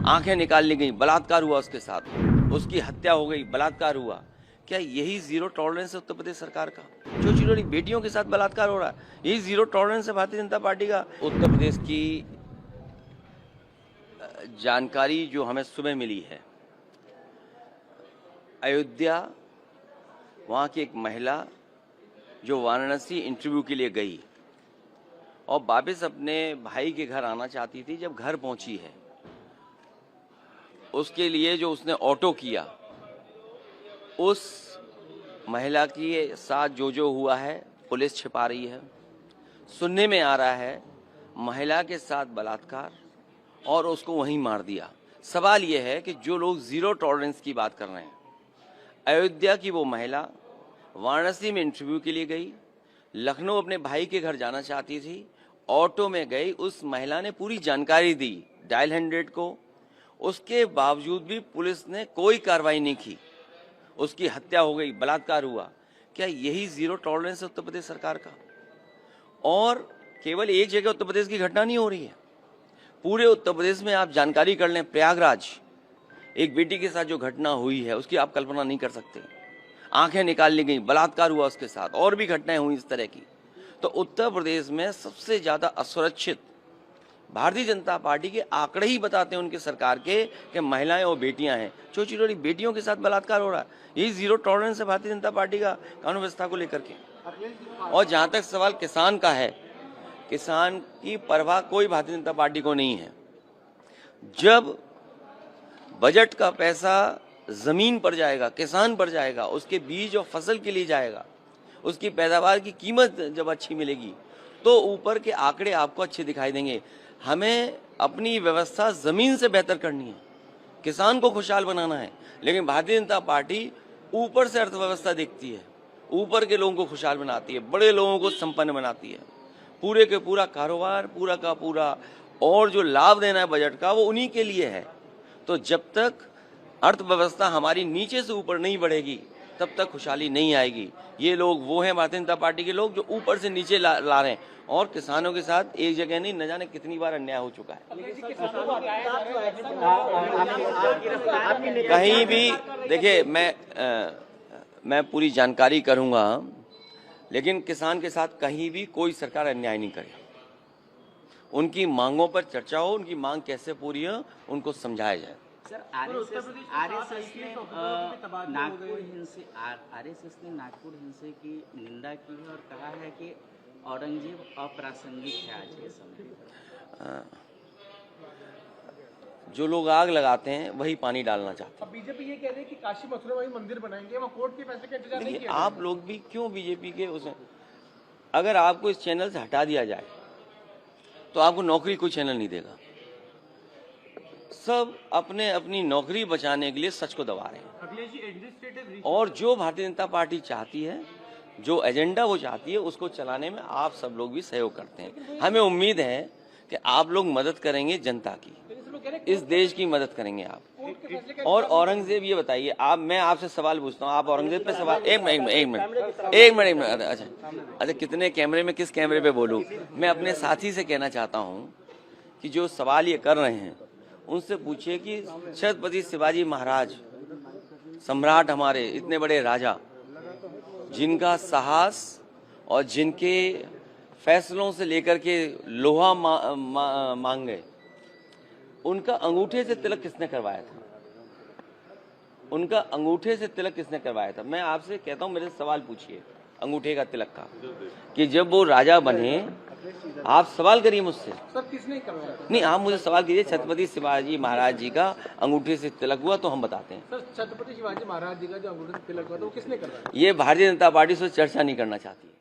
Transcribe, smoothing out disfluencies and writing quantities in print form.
आंखें निकाल ली गई, बलात्कार हुआ उसके साथ, उसकी हत्या हो गई, बलात्कार हुआ। क्या यही जीरो टॉलरेंस है उत्तर प्रदेश सरकार का? जो छोटी बेटियों के साथ बलात्कार हो रहा है, यही जीरो टॉलरेंस है भारतीय जनता पार्टी का? उत्तर प्रदेश की जानकारी जो हमें सुबह मिली है, अयोध्या, वहाँ की एक महिला जो वाराणसी इंटरव्यू के लिए गई और वापस अपने भाई के घर आना चाहती थी, जब घर पहुंची है उसके लिए जो उसने ऑटो किया, उस महिला के साथ जो हुआ है पुलिस छिपा रही है। सुनने में आ रहा है महिला के साथ बलात्कार और उसको वहीं मार दिया। सवाल यह है कि जो लोग जीरो टॉलरेंस की बात कर रहे हैं, अयोध्या की वो महिला वाराणसी में इंटरव्यू के लिए गई, लखनऊ अपने भाई के घर जाना चाहती थी, ऑटो में गई, उस महिला ने पूरी जानकारी दी डायल 100 को, उसके बावजूद भी पुलिस ने कोई कार्रवाई नहीं की, उसकी हत्या हो गई, बलात्कार हुआ। क्या यही जीरो टॉलरेंस है उत्तर प्रदेश सरकार का? और केवल एक जगह उत्तर प्रदेश की घटना नहीं हो रही है, पूरे उत्तर प्रदेश में आप जानकारी कर लें। प्रयागराज एक बेटी के साथ जो घटना हुई है उसकी आप कल्पना नहीं कर सकते। आंखें निकाल ली गई, बलात्कार हुआ उसके साथ, और भी घटनाएं हुई इस तरह की। तो उत्तर प्रदेश में सबसे ज्यादा असुरक्षित भारतीय जनता पार्टी के आंकड़े ही बताते हैं उनके सरकार के कि महिलाएं और बेटियां हैं। छोटी छोटी बेटियों के साथ बलात्कार हो रहा है, यही जीरो टॉलरेंस है भारतीय जनता पार्टी का कानून व्यवस्था को लेकर के। और जहां तक सवाल किसान का है, किसान की परवाह कोई भारतीय जनता पार्टी को नहीं है। जब बजट का पैसा जमीन पर जाएगा, किसान पर जाएगा, उसके बीज और फसल के लिए जाएगा, उसकी पैदावार की कीमत जब अच्छी मिलेगी, तो ऊपर के आंकड़े आपको अच्छे दिखाई देंगे। हमें अपनी व्यवस्था जमीन से बेहतर करनी है, किसान को खुशहाल बनाना है, लेकिन भारतीय जनता पार्टी ऊपर से अर्थव्यवस्था देखती है, ऊपर के लोगों को खुशहाल बनाती है, बड़े लोगों को संपन्न बनाती है। पूरे के पूरा कारोबार, पूरा का पूरा, और जो लाभ देना है बजट का, वो उन्हीं के लिए है। तो जब तक अर्थव्यवस्था हमारी नीचे से ऊपर नहीं बढ़ेगी, तब तक खुशहाली नहीं आएगी। ये लोग वो हैं भारतीय जनता पार्टी के लोग जो ऊपर से नीचे ला रहे हैं, और किसानों के साथ एक जगह नहीं, न जाने कितनी बार अन्याय हो चुका है। कहीं भी देखिए, मैं पूरी जानकारी करूंगा, लेकिन किसान के साथ कहीं भी कोई सरकार अन्याय नहीं करे। उनकी मांगों पर चर्चा हो, उनकी मांग कैसे पूरी हो, उनको समझाया जाए। सर, आरएसएस ने नागपुर हिंसे की निंदा की है और कहा है कि औरंगजेब अप्रासंगिक है आज के समय। जो लोग आग लगाते हैं वही पानी डालना चाहते हैं। बीजेपी ये कह रही है कि काशी मथुरा में मंदिर बनाएंगे, वहाँ कोर्ट के फैसले का इंतजार नहीं किया। आप लोग भी क्यों बीजेपी के उसमें, अगर आपको इस चैनल से हटा दिया जाए तो आपको नौकरी कोई चैनल नहीं देगा। सब अपने अपनी नौकरी बचाने के लिए सच को दबा रहे हैं, और जो भारतीय जनता पार्टी चाहती है, जो एजेंडा वो चाहती है, उसको चलाने में आप सब लोग भी सहयोग करते हैं। हमें उम्मीद है कि आप लोग मदद करेंगे, जनता की, इस देश की मदद करेंगे आप। और औरंगजेब, ये बताइए आप, मैं आपसे सवाल पूछता हूँ, आप औरंगजेब पे सवाल, एक मिनट, अच्छा कितने कैमरे में, किस कैमरे पे बोलूँ? मैं अपने साथी से कहना चाहता हूँ कि जो सवाल ये कर रहे हैं उनसे पूछिए कि छत्रपति शिवाजी महाराज, सम्राट, हमारे इतने बड़े राजा, जिनका साहस और जिनके फैसलों से लेकर के लोहा मांग गए, उनका अंगूठे से तिलक किसने करवाया था? उनका अंगूठे से तिलक किसने करवाया था? मैं आपसे कहता हूं, मेरे से सवाल पूछिए अंगूठे का तिलक का, कि जब वो राजा बने, आप सवाल करिए मुझसे। सर, किसने करवाया? नहीं, आप मुझे सवाल कीजिए, छत्रपति शिवाजी महाराज जी का अंगूठे से तिलक हुआ तो हम बताते हैं। सर, छत्रपति शिवाजी महाराज जी का जो अंगूठे से तिलक हुआ था वो किसने करवाया? ये भारतीय जनता पार्टी से चर्चा नहीं करना चाहती है।